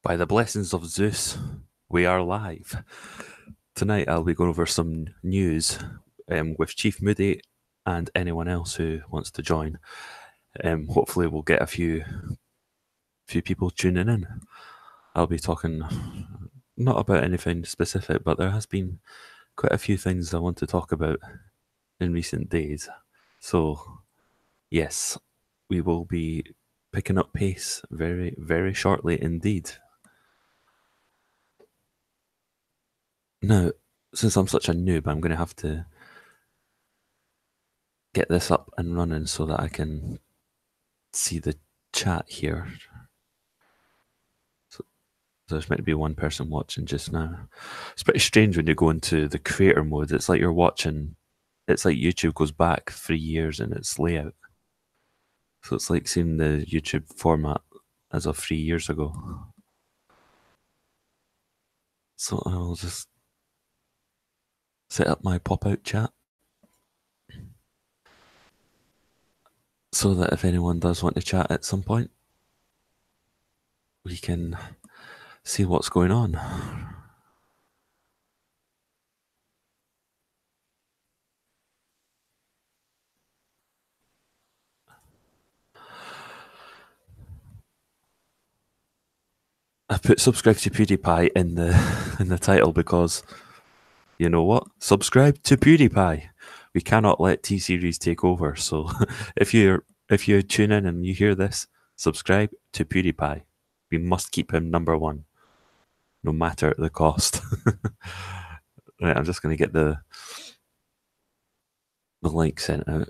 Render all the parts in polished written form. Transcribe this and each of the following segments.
By the blessings of Zeus, we are live. Tonight I'll be going over some news with Chief Moody and anyone else who wants to join. Hopefully we'll get a few people tuning in. I'll be talking not about anything specific, but there has been quite a few things I want to talk about in recent days. So, yes, we will be picking up pace very, very shortly indeed. Now, since I'm such a noob, I'm going to have to get this up and running so that I can see the chat here. So there's meant to be one person watching just now. It's pretty strange when you go into the creator mode. It's like you're watching, it's like YouTube goes back 3 years in its layout. So it's like seeing the YouTube format as of 3 years ago. So I'll just set up my pop-out chat so that if anyone does want to chat at some point, we can see what's going on. I put subscribe to PewDiePie in the title because you know what? Subscribe to PewDiePie. We cannot let T Series take over. So if you tune in and you hear this, subscribe to PewDiePie. We must keep him number one, no matter the cost. Right, I'm just going to get the link sent out.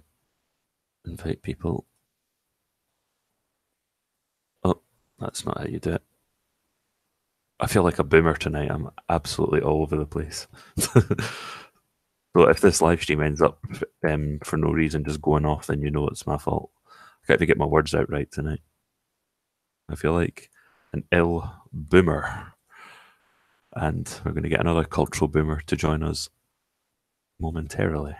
Invite people. Oh, that's not how you do it. I feel like a boomer tonight. I'm absolutely all over the place. So if this live stream ends up for no reason just going off, then you know it's my fault. I can't even get my words out right tonight. I feel like an ill boomer. And we're going to get another cultural boomer to join us momentarily.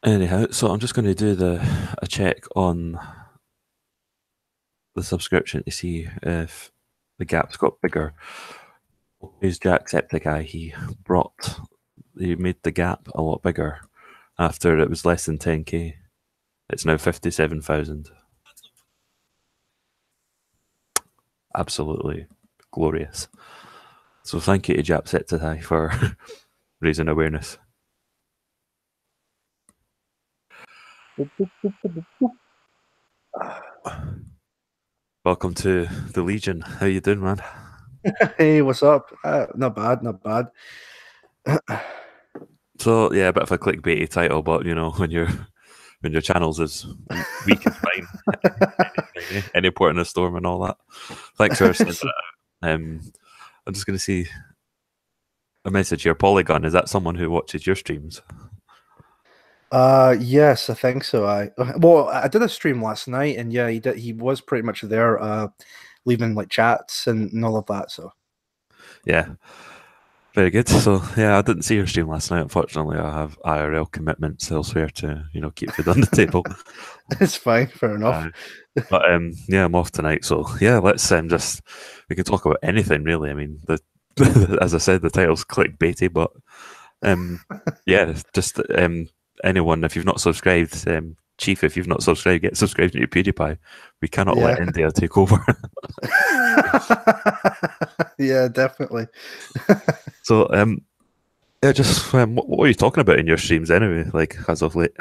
Anyhow, so I'm just going to do a check on the subscription to see if the gap's got bigger. Here's Jacksepticeye. He made the gap a lot bigger after it was less than 10k. It's now 57,000. Absolutely glorious. So thank you to Jacksepticeye for raising awareness. Welcome to the Legion. How you doing, man? Hey, what's up? Not bad, not bad. So yeah, a bit of a clickbaity title, but you know when your channel's as weak as mine, any port in a storm and all that. Thanks for sending that. I'm just going to see a message here. Polygon, is that someone who watches your streams? Yes, I think so. I did a stream last night, and yeah, he was pretty much there, leaving like chats and all of that. So Yeah, very good. So yeah, I didn't see your stream last night. Unfortunately, I have IRL commitments elsewhere to keep food on the table. it's fine, fair enough. But yeah, I'm off tonight. So yeah, let's we can talk about anything really. I mean, as I said, the title's clickbaity, but yeah, just anyone, if you've not subscribed, Chief, if you've not subscribed, get subscribed to PewDiePie. We cannot let India take over. Yeah, definitely. So yeah, just what were you talking about in your streams anyway? Like as of late,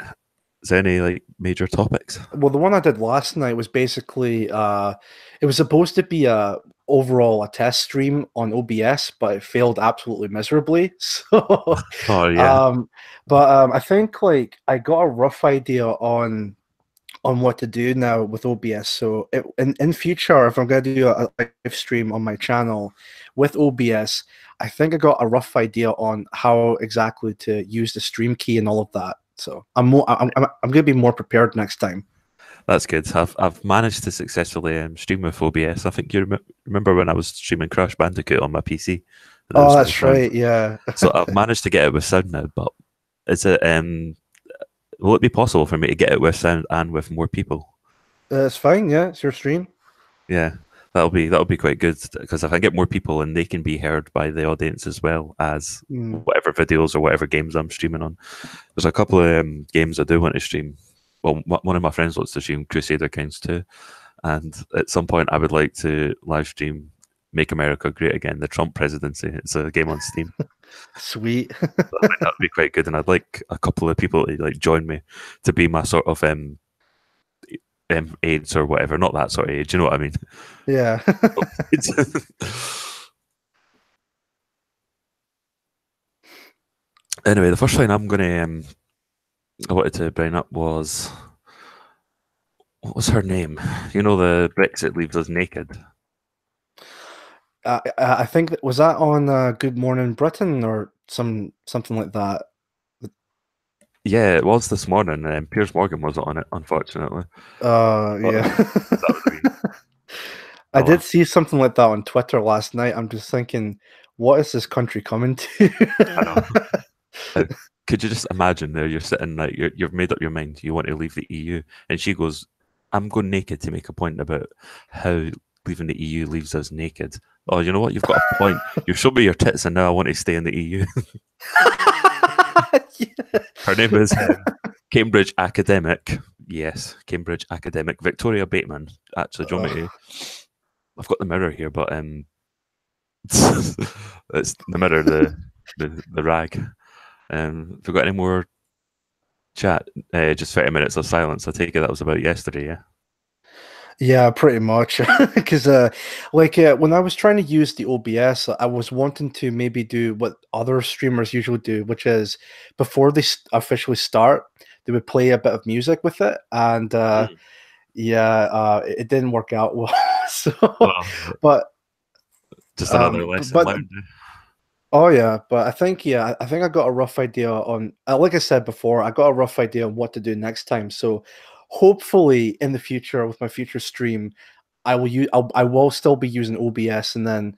is there any like major topics? Well, the one I did last night was basically it was supposed to be a overall a test stream on OBS, but it failed absolutely miserably. So, Oh yeah, um, but I think like I got a rough idea on what to do now with OBS. So in future, if I'm going to do a live stream on my channel with OBS, I think I got a rough idea on how exactly to use the stream key and all of that. So I'm going to be more prepared next time. that's good. I've managed to successfully stream with OBS. I think you remember when I was streaming Crash Bandicoot on my PC. There Oh, was no that's sound. right. Yeah. So I've managed to get it with sound now, but is it will it be possible for me to get it with sound and with more people? It's fine. Yeah, it's your stream. Yeah, that'll be quite good because if I get more people and they can be heard by the audience as well as Mm. whatever videos or whatever games I'm streaming on. There's a couple of games I do want to stream. Well, one of my friends wants to stream Crusader Kings 2, and at some point I would like to live stream Make America Great Again, the Trump presidency. It's a game on Steam. Sweet. I think that would be quite good, and I'd like a couple of people to like join me to be my sort of aides or whatever. Not that sort of age, you know what I mean? Yeah. Anyway, the first thing I wanted to bring up was what was her name? You know, the Brexit leaves us naked. I think was that on Good Morning Britain or something like that. Yeah, it was this morning. Piers Morgan wasn't on it, unfortunately. But Yeah. that would have been I the did last. see something like that on Twitter last night. I'm just thinking, what is this country coming I know. to? Could you just imagine there? You're sitting like you've made up your mind. You want to leave the EU, and she goes, "I'm going naked to make a point about how leaving the EU leaves us naked." Oh, you know what? You've got a point. You've shown me your tits, and now I want to stay in the EU. Yeah. Her name is Cambridge academic. Yes, Cambridge academic Victoria Bateman. Actually, do you want me to? I've got the mirror here, but it's the mirror, the rag. Have we got any more chat? Just 30 minutes of silence. I take it that was about yesterday, yeah? Yeah, pretty much. Because, when I was trying to use the OBS, I was wanting to maybe do what other streamers usually do, which is before they officially start, they would play a bit of music with it, and Mm. yeah, it didn't work out well. So, Well, but just another lesson but learned. oh yeah, but I think I think I got a rough idea on like I said before, I got a rough idea on what to do next time. So hopefully in the future with my future stream, I will still be using OBS and then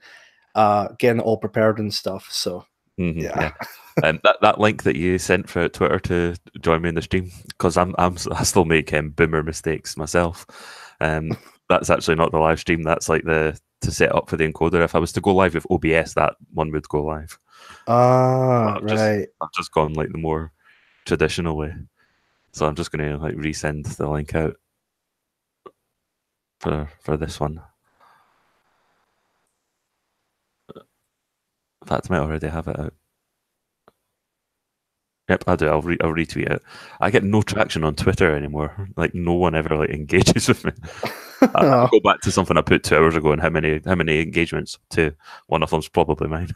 getting it all prepared and stuff. So yeah. Yeah. That link that you sent for Twitter to join me in the stream, because I still make boomer mistakes myself. That's actually not the live stream. That's like the to set up for the encoder. If I was to go live with OBS, that one would go live. But Ah, I've just right. I've just gone like the more traditional way. So I'm just gonna like resend the link out for this one. In fact, I might already have it out. Yep, I do. I'll retweet it. I get no traction on Twitter anymore. Like no one ever like engages with me. I'll Oh. go back to something I put 2 hours ago, and how many engagements? Two. One of them's probably mine.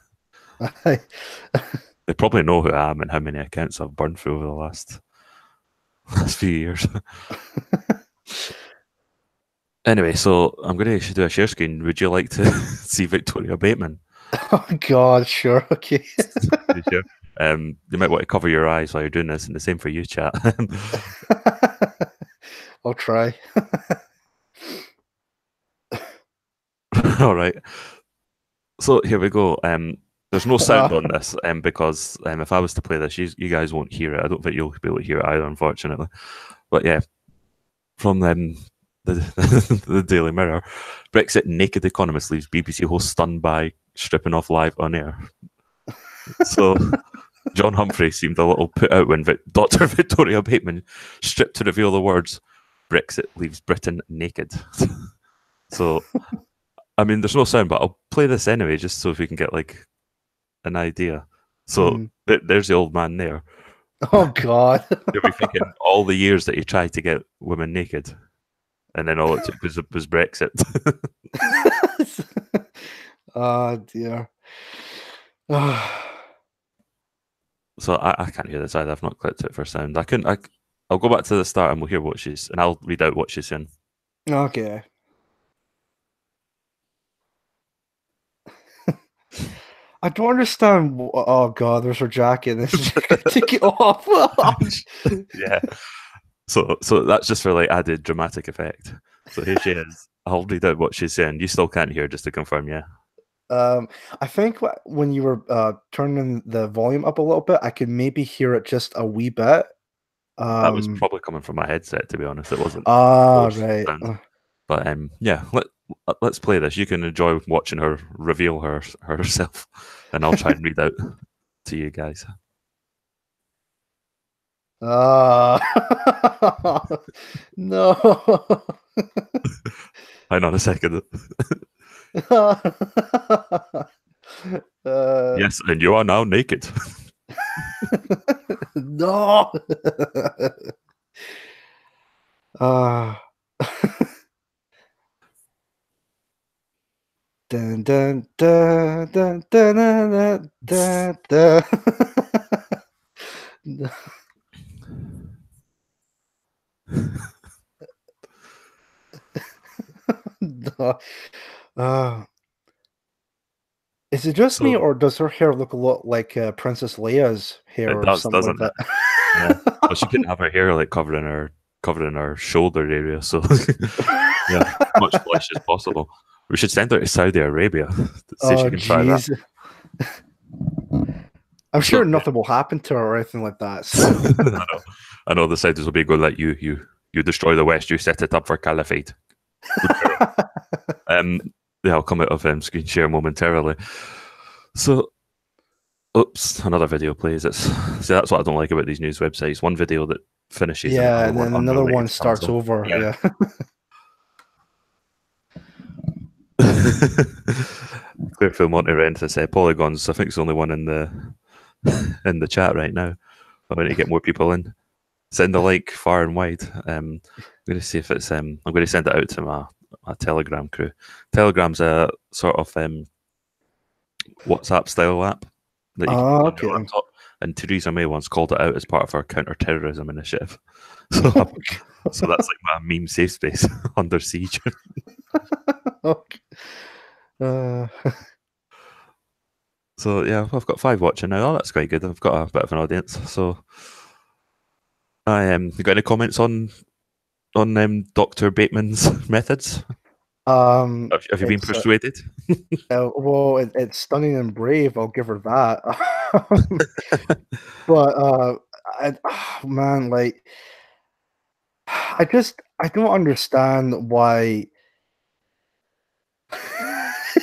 They probably know who I am and how many accounts I've burned through over the last few years. Anyway, so I'm going to do a share screen. Would you like to see Victoria Bateman? Oh God, sure, okay. Sure. You might want to cover your eyes while you're doing this, and the same for you, chat. I'll try. All right. So here we go. There's no sound on this, because if I was to play this, you guys won't hear it. I don't think you'll be able to hear it either, unfortunately. But yeah, from the Daily Mirror, Brexit naked economist leaves BBC host stunned by stripping off live on air. So John Humphrey seemed a little put out when Dr. Victoria Bateman stripped to reveal the words "Brexit leaves Britain naked." So, I mean, there's no sound, but I'll play this anyway, just so if we can get like an idea. So there's the old man there. Oh God. You'll be thinking all the years that he tried to get women naked, and then all it took was Brexit. Oh dear. So I can't hear this either. I've not clicked it for sound. I couldn't. I'll go back to the start and we'll hear what she's, and I'll read out what she's saying. Okay. I don't understand. Oh god, there's her jacket. This is gonna take it off. Yeah. So that's just for like added dramatic effect. So here she is. I'll read out what she's saying. You still can't hear, just to confirm, yeah. I think when you were turning the volume up a little bit, I could maybe hear it just a wee bit. That was probably coming from my headset, to be honest. It wasn't. Right. But yeah, let's play this. You can enjoy watching her reveal herself, and I'll try and read out to you guys. No. Hang on a second. Yes, and you are now naked. No. Dun dun dun dun dun dun dun dun. No. Is it just me, or does her hair look a lot like Princess Leia's hair, It or does, something doesn't like it? that? Yeah. Well, she couldn't have her hair like covering her shoulder area, so yeah, as much flesh as possible. We should send her to Saudi Arabia to see if she can try that. I'm sure nothing will happen to her or anything like that. So. I know the Saudis will be good. Like you destroy the West, you set it up for caliphate. Yeah, I'll come out of screen share momentarily. So, oops, another video plays. See, that's what I don't like about these news websites. One video that finishes, yeah, and then another one starts over. Yeah. Clearfield Monterey says polygons. I think it's the only one in the chat right now. I'm going to get more people in. Send a like far and wide. I'm going to see if it's. I'm going to send it out to my Telegram crew. Telegram's a sort of WhatsApp style app that you can use on your laptop. And Theresa May once called it out as part of her counter-terrorism initiative. So that's like my meme safe space under siege. Okay. So yeah, I've got 5 watching now. Oh, that's quite good. I've got a bit of an audience. So you got any comments on Dr. Bateman's methods? Have you been persuaded? Well, it's stunning and brave. I'll give her that. But man, like, I don't understand why.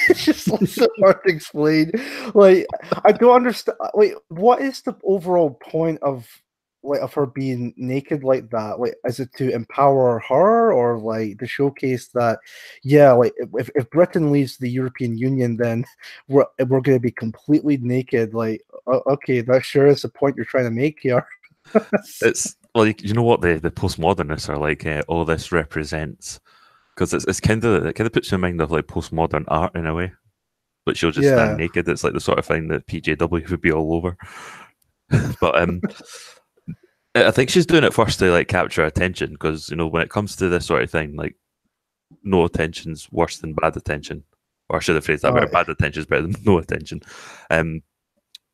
It's just like so hard to explain. Like, I don't understand. Like, what is the overall point of her being naked like that? Like, is it to empower her, or like to showcase that, yeah, like if Britain leaves the European Union, then we're going to be completely naked? Like, okay, that sure is the point you're trying to make here. It's well, you know what the postmodernists are like. All this represents, because it kind of puts you in mind of like postmodern art in a way. But she'll just stand naked. It's like the sort of thing that PJW would be all over. But I think she's doing it first to like capture attention, because when it comes to this sort of thing, like no attention's worse than bad attention, or I should have phrased that better. Bad attention is better than no attention.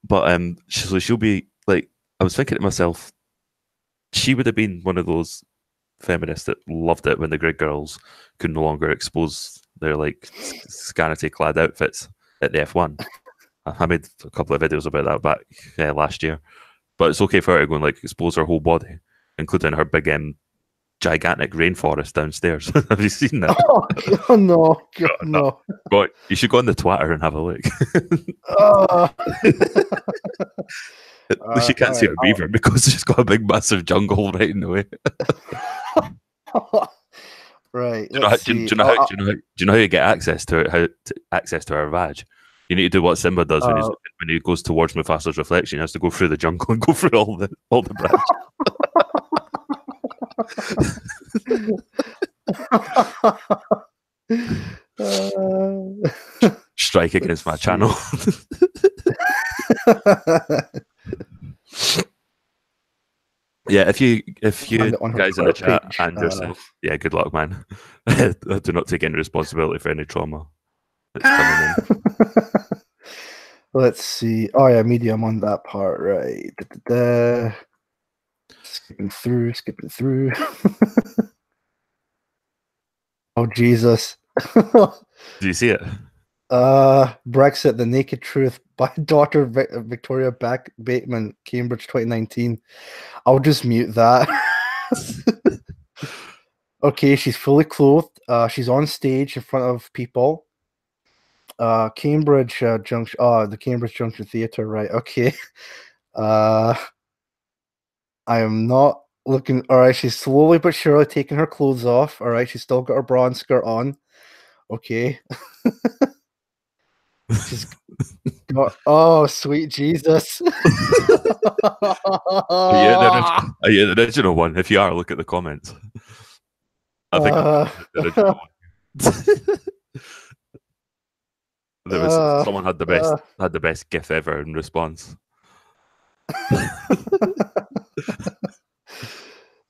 But so she'll be like, I was thinking to myself, she would have been one of those feminists that loved it when the grid girls could no longer expose their like scanty clad outfits at the F1. I made a couple of videos about that back last year. But it's okay for her to go and like expose her whole body, including her big gigantic rainforest downstairs. Have you seen that? Oh no, no. God, you should go on the Twitter and have a look. At least you can't see her beaver because she's got a big massive jungle right in the way. Right. Do you know how you get access to it? How to access to her vag? You need to do what Simba does when he goes towards Mufasa's reflection. He has to go through the jungle and go through all the branches. Strike against my channel. Yeah, if you guys in the chat page. and yourself, yeah, good luck, man. I do not take any responsibility for any trauma that's coming in. Let's see. Oh yeah, medium on that part, right? Skipping through. Oh Jesus! Do you see it? Brexit: The Naked Truth by Dr. Victoria Bateman, Cambridge, 2019. I'll just mute that. Okay, she's fully clothed. She's on stage in front of people. Cambridge Junction. Oh, the Cambridge Junction Theatre. Right. Okay. I am not looking. All right. She's slowly but surely taking her clothes off. All right. She's still got her bra and skirt on. Okay. She's got. Oh, sweet Jesus. Yeah, the original one. If you are, look at the comments. I think the original one. There was someone had the best GIF ever in response.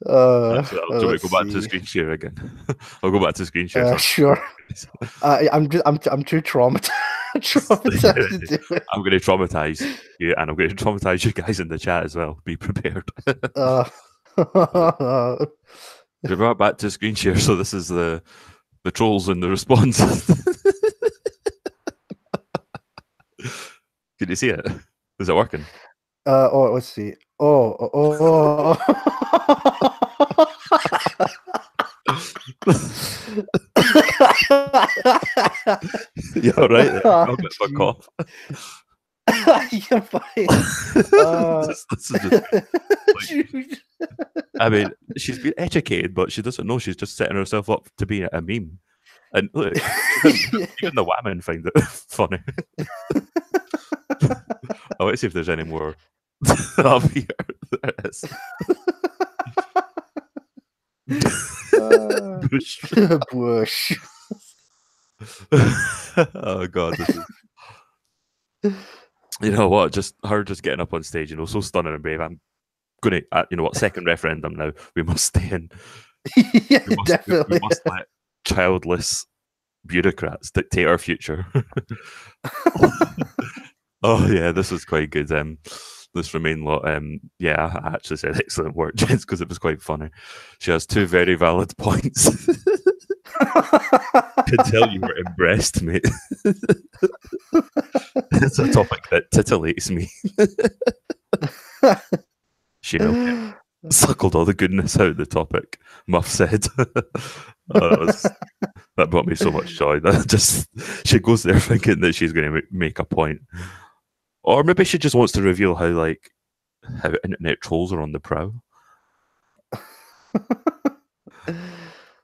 Actually, I'll go back to screen share again. I'll go back to screen share. Sure. I'm too traumatized to do it. I'm going to traumatize you, and I'm going to traumatize you guys in the chat as well. Be prepared. Revert back to screen share. So this is the trolls and the response. Can you see it? Is it working? Oh, let's see. Oh. Yeah, right. A bit of a cough. You're fine. This is just, I mean, she's been educated, but she doesn't know she's just setting herself up to be a meme. And look, even the women find it funny. I want to see if there's any more up here. There is. Bush. Oh God. You know what? Just her getting up on stage, so stunning and brave. I'm gonna, you know what? Second referendum now. We must stay in. Yeah, definitely. We must let childless bureaucrats dictate our future. Oh yeah, this was quite good. This Remain lot. Yeah, I actually said excellent work, gents, because it was quite funny. She has two very valid points. Can tell you were impressed, mate. It's a topic that titillates me. She suckled all the goodness out of the topic, Muff said. That brought me so much joy. She goes there thinking that she's going to make a point. Or maybe she just wants to reveal how internet trolls are on the prowl.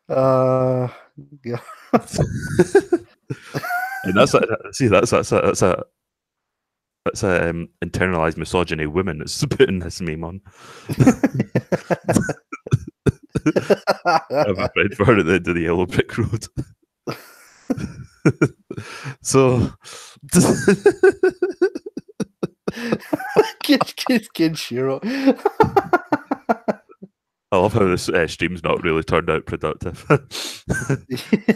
Yeah. And that's a internalized misogyny women that's putting this meme on. I'm afraid for her at the end of the yellow brick road. So Kid Shiro. I love how this stream's not really turned out productive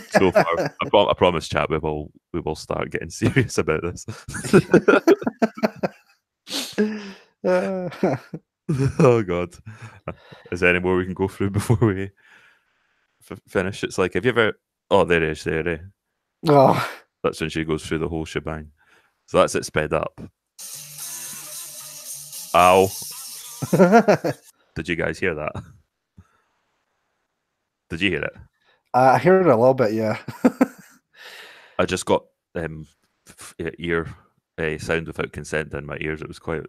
so far. I promise, chat, we will start getting serious about this. Oh God, is there any more we can go through before we finish? It's like, have you ever? Oh, there it is. Oh, that's when she goes through the whole shebang. So that's it sped up. Ow! Did you guys hear that? Did you hear it? I heard it a little bit, yeah. I just got ear sound without consent in my ears. It was quite.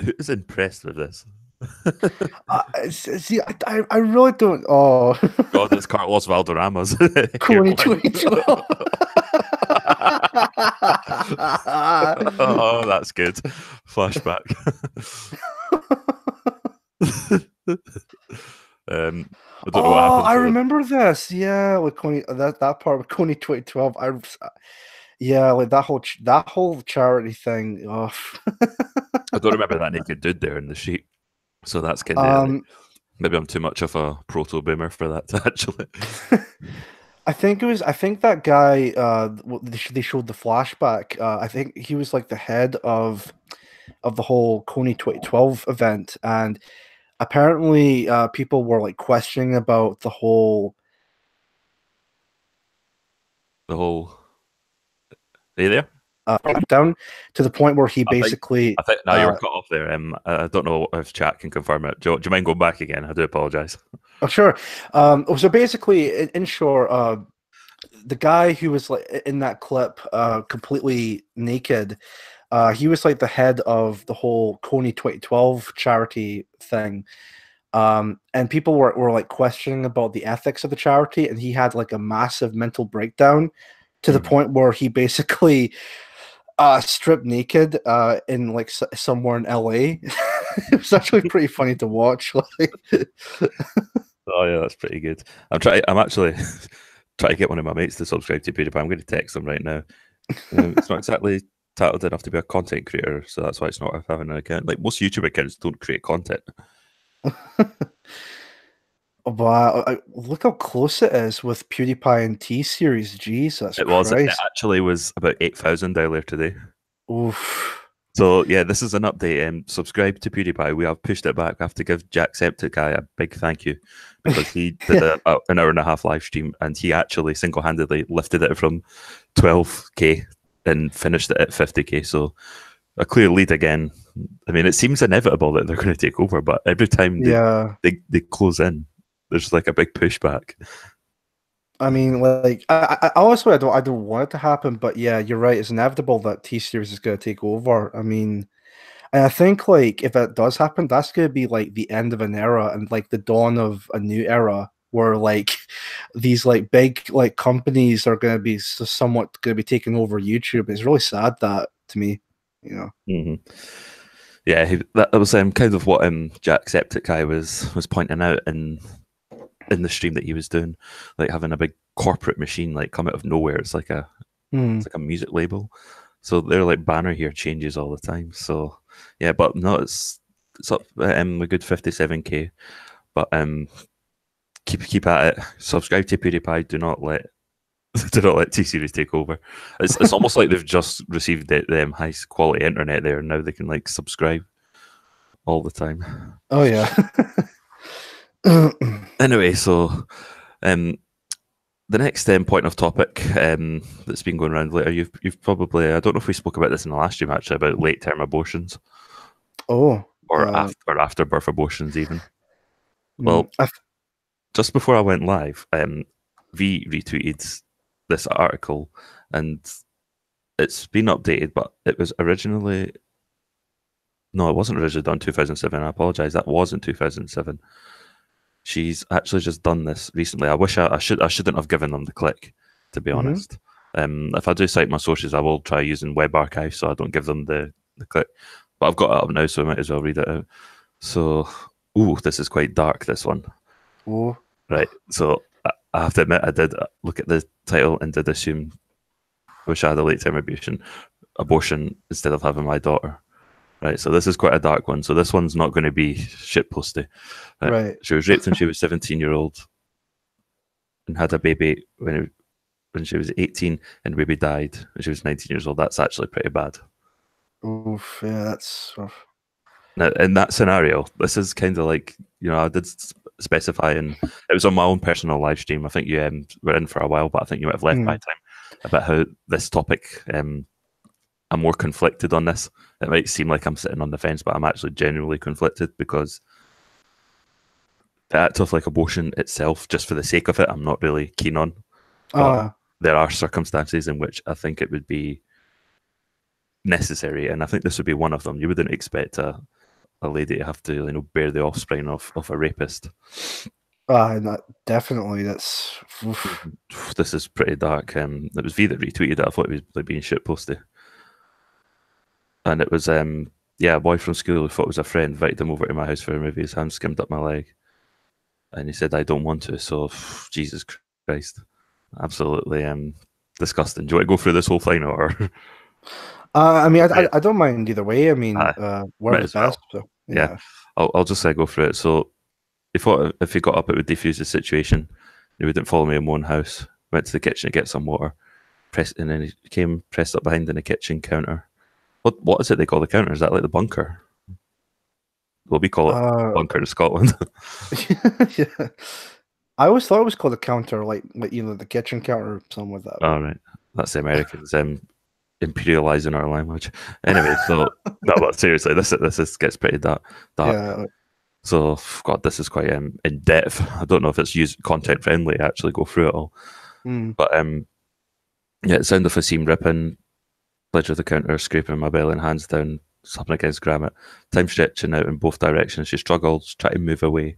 Who's impressed with this? See, I really don't. Oh, God, it's Carlos Valderrama's. 2022. Oh, that's good. Flashback. I don't know what Oh, happened I to them. remember this. Yeah, with Coney, that part with Coney 2012. Yeah, like that whole charity thing. Oh. I don't remember that naked dude there in the sheet. So that's kind of like, um, maybe I'm too much of a proto boomer for that actually. I think it was. I think that guy. They showed the flashback. I think he was like the head of the whole Coney 2012 event, and apparently, people were like questioning about the whole. The whole, are you there? Down to the point where he I think basically. I think now you were cut off there. I don't know if chat can confirm it. Do you mind going back again? I do apologize. Oh, sure. So basically, in short, the guy who was like in that clip, completely naked, he was like the head of the whole Coney 2012 charity thing. And people were like questioning about the ethics of the charity, and he had like a massive mental breakdown to the Mhm. point where he basically stripped naked in like somewhere in LA. It was actually pretty funny to watch. Like, Oh yeah, that's pretty good. I'm trying. I'm actually trying to get one of my mates to subscribe to PewDiePie. I'm going to text him right now. It's not exactly titled enough to be a content creator, so that's why it's not worth having an account. Like most YouTube accounts don't create content. wow, look how close it is with PewDiePie and T Series. Jesus It Christ. actually was about 8,000 earlier today. Oof. So yeah, this is an update. Subscribe to PewDiePie. We have pushed it back. I have to give Jacksepticeye a big thank you because he did an hour and a half live stream and he actually single handedly lifted it from 12K and finished it at 50K. So a clear lead again. I mean, it seems inevitable that they're going to take over, but every time Yeah. they close in, there's like a big pushback. I mean, like, honestly, I don't want it to happen, but yeah, you're right. It's inevitable that T Series is going to take over. I mean, and I think like if it does happen, that's going to be like the end of an era and like the dawn of a new era where like these like big like companies are going to be somewhat going to be taking over YouTube. It's really sad that to me, you know. Mm-hmm. Yeah, that was kind of what Jacksepticeye was pointing out in the stream that he was doing, like having a big corporate machine like come out of nowhere. Hmm. It's like a music label. So their like banner here changes all the time. So yeah, but no, it's up a good 57K. But keep at it. Subscribe to PewDiePie. Do not let do not let T Series take over. It's almost like they've just received the high quality internet there, and now they can like subscribe all the time. Oh yeah. Anyway, so um, the next point of topic that's been going around later, you've probably I don't know if we spoke about this in the last stream actually about late term abortions Oh. or after birth abortions even. Mm, Well, just before I went live, V retweeted this article and it's been updated, but it was originally no, it wasn't originally done 2007. I apologize, that wasn't 2007. She's actually just done this recently. I wish I shouldn't have given them the click, to be mm-hmm. honest. If I do cite my sources, I will try using web archive so I don't give them the click. But I've got it up now, so I might as well read it out. So, ooh, this is quite dark. This one, Oh. right? So I have to admit, I did look at the title and did assume wish I had a late term abortion instead of having my daughter. Right, so this is quite a dark one. So this one's not going to be shitposty. Right. She was raped when she was 17-year-old and had a baby when she was 18, and baby died when she was 19 years old. That's actually pretty bad. Oof. Yeah, that's rough. Now, in that scenario, this is kind of like, I did specify, and it was on my own personal live stream. I think you were in for a while, but I think you might have left by time, about how this topic, I'm more conflicted on this. It might seem like I'm sitting on the fence, but I'm actually genuinely conflicted because the act of like abortion itself, just for the sake of it, I'm not really keen on. But there are circumstances in which I think it would be necessary, and I think this would be one of them. You wouldn't expect a lady to have to bear the offspring of a rapist. Definitely. That's oof. This is pretty dark. It was V that retweeted it. I thought it was like being shitposty, and it was yeah, a boy from school who thought was a friend invited him over to my house for a movie. His hand skimmed up my leg, and he said, "I don't want to." So, Jesus Christ, absolutely disgusting. Do you want to go through this whole thing, or I mean, yeah, I don't mind either way. I mean, aye, might whatever's as well. best. So Yeah, yeah. I'll just say go for it. So, he thought if he got up, it would defuse the situation. He wouldn't follow me in my own house. Went to the kitchen to get some water. And then he came pressed up behind in the kitchen counter. What is it they call the counter? Is that like the bunker? Well, we call it Uh, bunker in Scotland. yeah. I always thought it was called a counter, like either the kitchen counter or something like All right, that's the Americans imperializing our language. Anyway, so no, but seriously, this gets pretty dark. Yeah. So God, this is quite in depth. I don't know if it's used content friendly. To actually go through it all, Mm. but yeah, it sounded of a seam ripping, ledge of the counter, scraping my belly and hands down, slapping against granite, time stretching out in both directions. She struggled, tried to move away.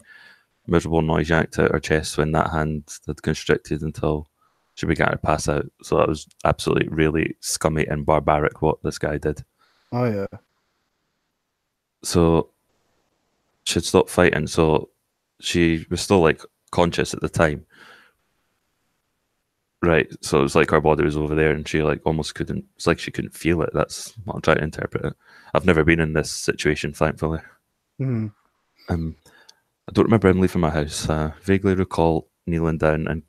Miserable noise yanked out her chest when that hand had constricted until she began to pass out. So that was absolutely really scummy and barbaric what this guy did. Oh yeah. So she'd stopped fighting. So she was still like conscious at the time. Right. So it was like her body was over there and she like almost couldn't, it's like she couldn't feel it. That's what I'm trying to interpret it. I've never been in this situation, thankfully. Mm. I don't remember him leaving my house. I vaguely recall kneeling down and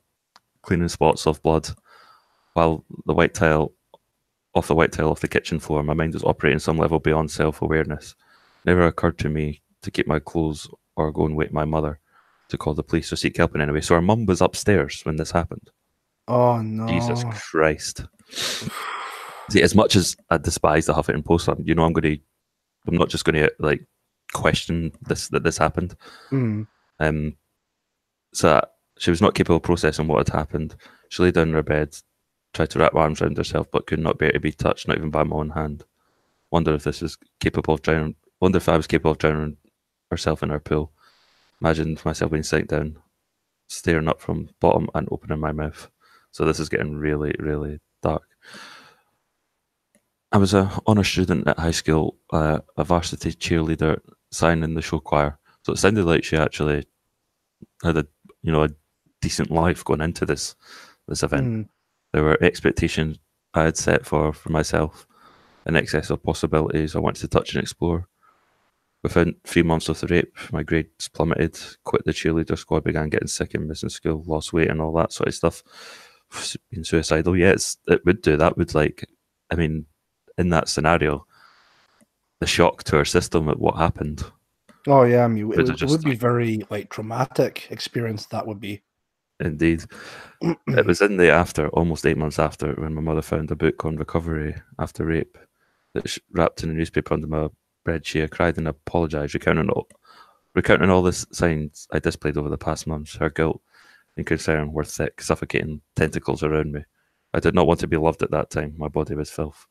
cleaning spots of blood while the white tile off the kitchen floor. My mind was operating some level beyond self-awareness. Never occurred to me to keep my clothes or go and wake my mother to call the police or seek help in any way. So our mum was upstairs when this happened. Oh Jesus no. Christ. See, as much as I despise the Huffington Post, I'm not just gonna like question this happened. Mm. Um so she was not capable of processing what had happened. She lay down in her bed, tried to wrap her arms around herself, but could not bear to be touched, not even by my own hand. Wonder if this was capable of drowning. Wonder if I was capable of drowning herself in her pool. Imagined myself being sunk down, staring up from bottom and opening my mouth. So this is getting really, really dark. I was a honour student at high school, a varsity cheerleader, sang in the show choir. So it sounded like she actually had a decent life going into this event. Mm. There were expectations I had set for myself, in excess of possibilities I wanted to touch and explore. Within 3 months of the rape, my grades plummeted, quit the cheerleader squad, began getting sick and missing school, lost weight and all that sort of stuff. Being suicidal, yeah, it would do. That would I mean, in that scenario, the shock to our system at what happened Oh yeah. I mean, would have it would just be very like traumatic experience. That would be. indeed. It was in the after, almost 8 months after, when my mother found a book on recovery after rape that wrapped in a newspaper under my bed. She cried and apologised, recounting all the signs I displayed over the past months. Her guilt and concern were thick, suffocating tentacles around me. I did not want to be loved at that time. My body was filth.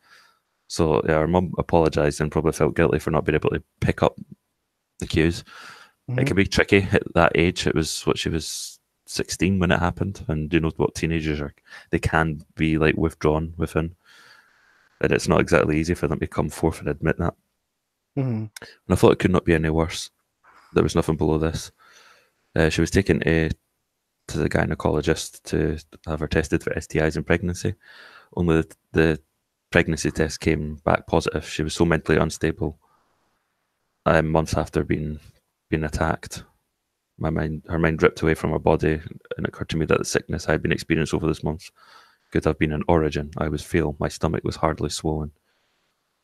So yeah, her mum apologised and probably felt guilty for not being able to pick up the cues. It Mhm. can be tricky at that age. It was what she was 16 when it happened, and you know what teenagers are. They can be like withdrawn within, and it's not exactly easy for them to come forth and admit that. Mhm. And I thought it could not be any worse. There was nothing below this. She was taken to the gynecologist to have her tested for STIs and pregnancy. Only the pregnancy test came back positive. She was so mentally unstable. Months after being attacked, her mind ripped away from her body, and it occurred to me that the sickness I had been experiencing over those months could have been an origin. I was frail. My stomach was hardly swollen.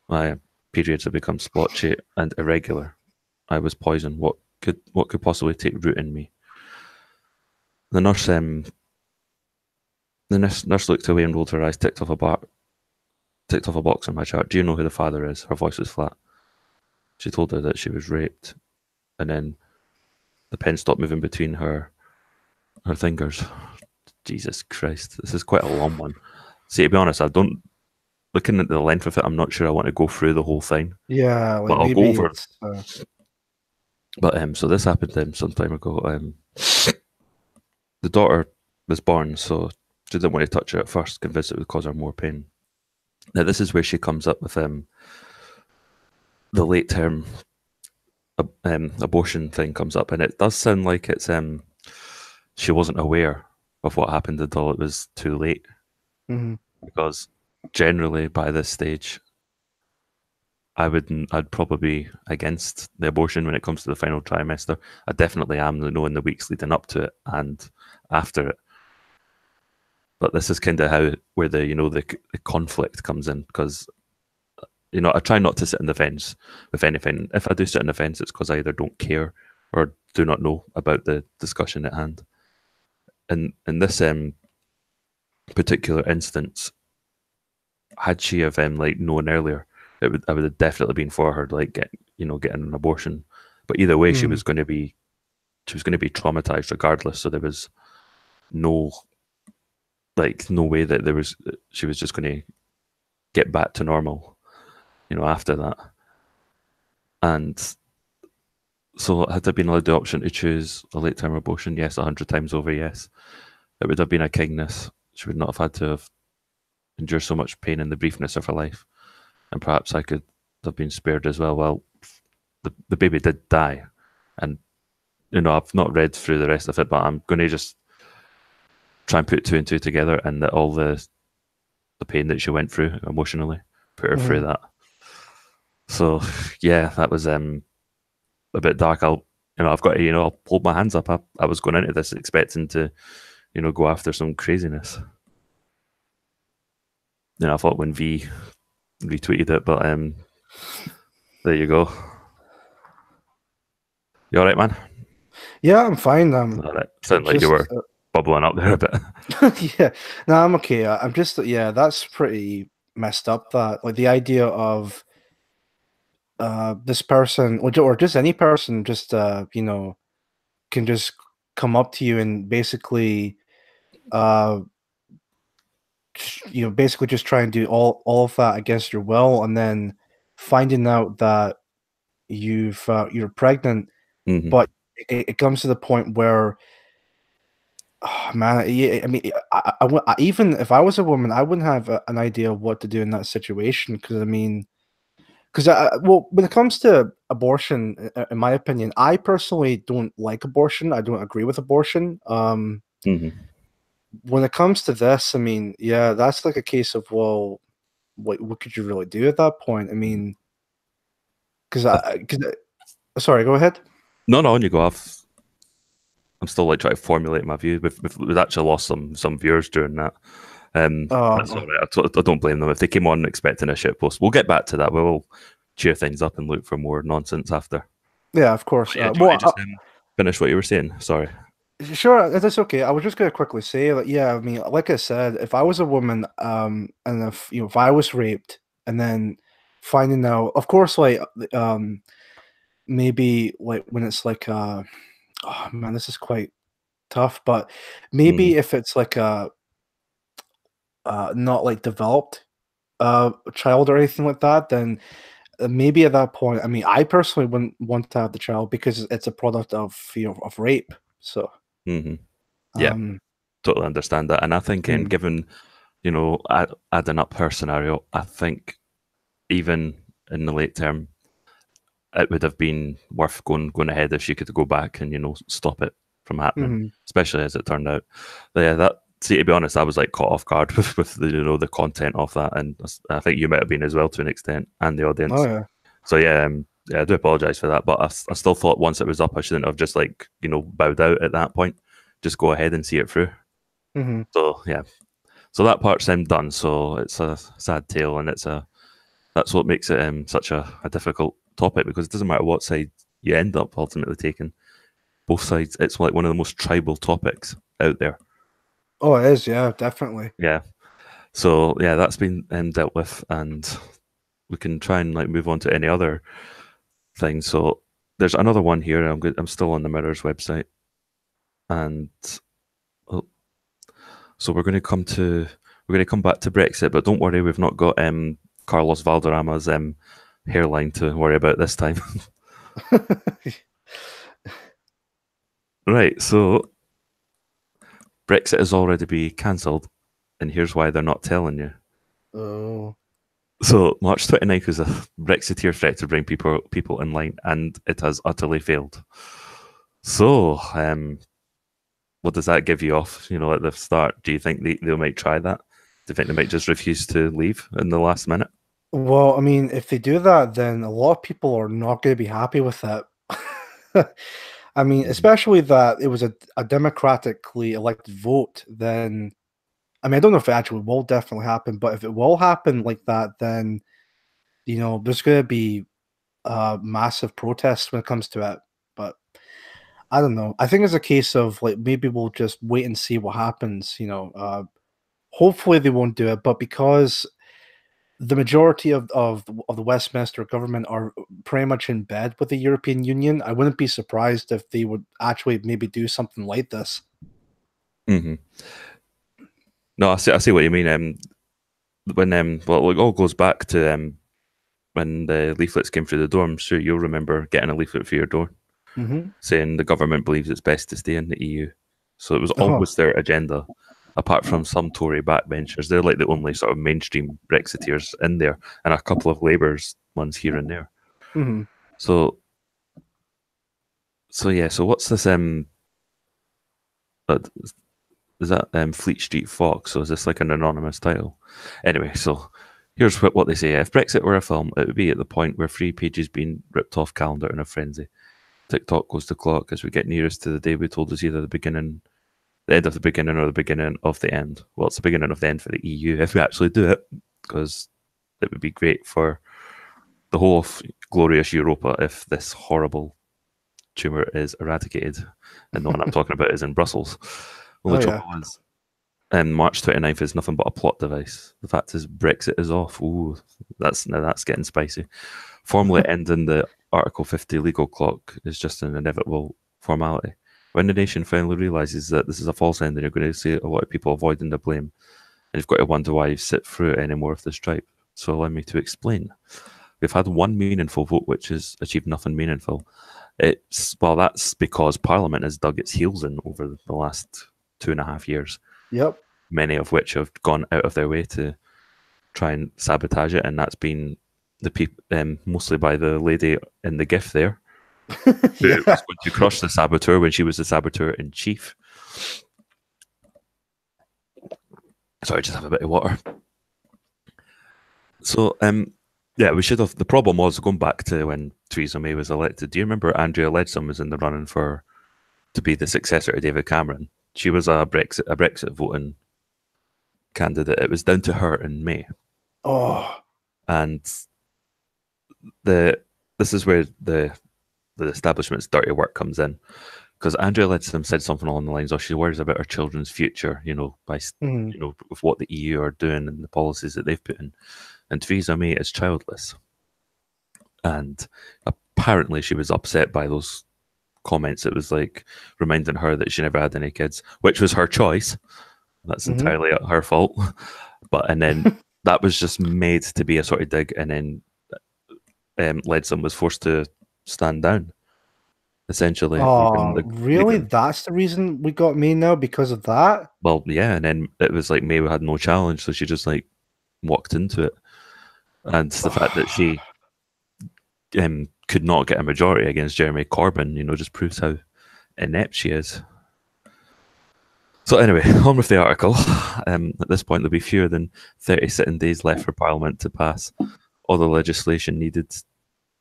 My periods had become splotchy and irregular. I was poisoned. What could possibly take root in me? The nurse the nurse looked away and rolled her eyes, ticked off a box on my chart. Do you know who the father is? Her voice was flat. She told her that she was raped, and then the pen stopped moving between her fingers. Jesus Christ, this is quite a long one. See, to be honest, I don't. Looking at the length of it, I'm not sure I want to go through the whole thing, Yeah. but Like I'll go maybe over. it's. But so this happened some time ago. The daughter was born, so she didn't want to touch her at first, convinced it would cause her more pain. Now this is where she comes up with the late term abortion thing comes up, and it does sound like it's she wasn't aware of what happened until it was too late. Hmm. Because generally by this stage, I'd probably be against the abortion when it comes to the final trimester. I definitely am, in the weeks leading up to it and after it. But this is kind of how where the conflict comes in, because I try not to sit on the fence with anything. If I do sit on the fence, it's because I either don't care or do not know about the discussion at hand. And in this particular instance, had she have like known earlier, I would have definitely been for her, like getting an abortion. But either way, Hmm. she was going to be traumatized regardless. So there was no no way that she was just going to get back to normal, after that. And so had there been allowed the option to choose a late term abortion? Yes, 100 times over, yes. It would have been a kindness. She would not have had to have endured so much pain in the briefness of her life. And perhaps I could have been spared as well. Well, the baby did die. And, I've not read through the rest of it, but I'm going to just try and put two and two together, and that all the pain that she went through emotionally put her through Hmm. that. So, yeah, that was a bit dark. I've got to, I'll hold my hands up. I was going into this expecting to, go after some craziness. I thought when V retweeted it, but there you go. You all right, man? Yeah, I'm fine. All right. Sound like you Just were bubbling up there a bit. yeah, no, I'm okay. I'm just yeah, that's pretty messed up. That like the idea of this person or just any person just can just come up to you and basically uh basically just try and do all of that against your will, and then finding out that you're pregnant, Hmm. but it comes to the point where oh, man, yeah, I mean, even if I was a woman, I wouldn't have an idea of what to do in that situation. Because I mean, because well, when it comes to abortion, in my opinion, I personally don't like abortion. I don't agree with abortion. Hmm. When it comes to this, I mean, yeah, that's like a case of well, what could you really do at that point? I mean, because sorry, go ahead. No, no, on you go. I'm still like trying to formulate my view. We've actually lost some viewers during that. That's all Uh, right. I don't blame them if they came on expecting a shit post. We'll get back to that. We'll cheer things up and look for more nonsense after. yeah, of course. But yeah, do you want to Well, just finish what you were saying? Sorry. sure, that's okay. I was just gonna quickly say, like, yeah, I mean, like I said, if I was a woman, and if if I was raped, and then finding out, of course, like, maybe like when it's like, oh man, this is quite tough, but Hmm. maybe if it's like a, not like developed, child or anything like that, then maybe at that point, I mean, I personally wouldn't want to have the child because it's a product of of rape. So, Hmm. Yeah, um, totally understand that. And I think, mm, given adding up her scenario, I think even in the late term, it would have been worth going ahead if she could go back and stop it from happening, mhm. especially as it turned out. But yeah, that see, to be honest, I was like caught off guard with the the content of that, and I think you might have been as well to an extent, and the Oh audience. yeah. So yeah, yeah, I do apologize for that, but I still thought once it was up, I shouldn't have just like bowed out at that point. Just go ahead and see it through. Mhm. So yeah, so that part's done. So it's a sad tale, and that's what makes it such a difficult topic, because it doesn't matter what side you end up ultimately taking. Both sides, it's like one of the most tribal topics out there. Oh, it is, yeah, definitely. Yeah. So yeah, that's been dealt with, and we can try and like move on to any other thing. So there's another one here. I'm still on the Mirror's website, and oh, so we're going to come back to Brexit, but don't worry, we've not got Carlos Valderrama's hairline to worry about this time. Right. So Brexit has already been cancelled, and here's why they're not telling you. Oh. So March 29th is a Brexiteer threat to bring people in line, and it has utterly failed. So, what does that give you off? You know, at the start, do you think they might try that? Do you think they might just refuse to leave in the last minute? Well, I mean, if they do that, then a lot of people are not going to be happy with that. I mean, Mhm. especially that it was a democratically elected vote, then I mean, I don't know if it actually will definitely happen, but if it will happen like that, then there's going to be massive protests when it comes to it. But I don't know. I think it's a case of like maybe we'll just wait and see what happens. Hopefully they won't do it, but because the majority of the Westminster government are pretty much in bed with the European Union, I wouldn't be surprised if they would actually maybe do something like this. Mm-hmm. No, I see what you mean. When well, it all goes back to when the leaflets came through the door. I'm sure you'll remember getting a leaflet for your door Hmm. saying the government believes it's best to stay in the EU. So it was Oh. always their agenda. Apart from some Tory backbenchers, they're like the only sort of mainstream Brexiteers in there, and a couple of Labour's ones here and there. Hmm. So, so yeah. So what's this? Uh, Is that Fleet Street Fox? So is this like an anonymous title? Anyway, so here's what they say. If Brexit were a film, it would be at the point where free pages being ripped off calendar in a frenzy. TikTok goes to clock as we get nearest to the day we told us either the end of the beginning or the beginning of the end. Well, it's the beginning of the end for the EU if we actually do it, because it would be great for the whole of glorious Europa if this horrible tumour is eradicated. And the one I'm talking about is in Brussels. Only Oh yeah. trouble is and March 29th is nothing but a plot device. The fact is, Brexit is off. Ooh, that's getting spicy. Formally ending the Article 50 legal clock is just an inevitable formality. When the nation finally realises that this is a false ending, you're going to see a lot of people avoiding the blame, and you've got to wonder why you sit through it anymore of this stripe. So allow me to explain. We've had one meaningful vote, which has achieved nothing meaningful. That's because Parliament has dug its heels in over the last 2.5 years, Yep. many of which have gone out of their way to try and sabotage it, and that's been the people mostly by the lady in the GIF there, who Yeah. was going to crush the saboteur when she was the saboteur in chief. Sorry, just have a bit of water. So, yeah, we should have. The problem was going back to when Theresa May was elected. Do you remember Andrea Leadsom was in the running for to be the successor to David Cameron? She was a Brexit voting candidate. It was down to her in May, Oh. and the this is where the establishment's dirty work comes in. Because Andrea Leadsom said something along the lines, "Oh, she worries about her children's future, by Mhm. with what the EU are doing and the policies that they've put in." And Theresa May is childless, and apparently she was upset by those comments. It was like reminding her that she never had any kids, which was her choice. That's Mhm. entirely her fault. But and then that was just made to be a sort of dig, and then Leadsom was forced to stand down, essentially Oh, really? leaving. That's the reason we got me now because of that? Well, yeah, and then it was like May had no challenge, so she just like walked into it, and the fact that she could not get a majority against Jeremy Corbyn, just proves how inept she is. So anyway, on with the article. At this point, there'll be fewer than 30 sitting days left for Parliament to pass all the legislation needed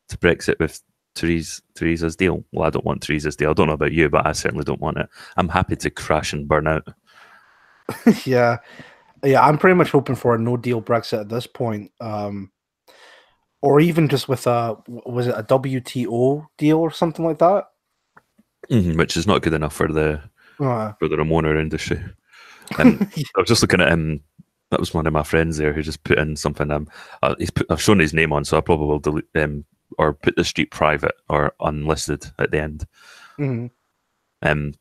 to Brexit with Theresa's deal. Well, I don't want Theresa's deal. I don't know about you, but I certainly don't want it. I'm happy to crash and burn out. Yeah. Yeah, I'm pretty much hoping for a no deal Brexit at this point. Or even just with was it a WTO deal or something like that? Which is not good enough for the Uh, Ramona industry. I was just looking at him. That was one of my friends there who just put in something. I've shown his name on, so I probably will delete or put the street private or unlisted at the end. mhm. Um,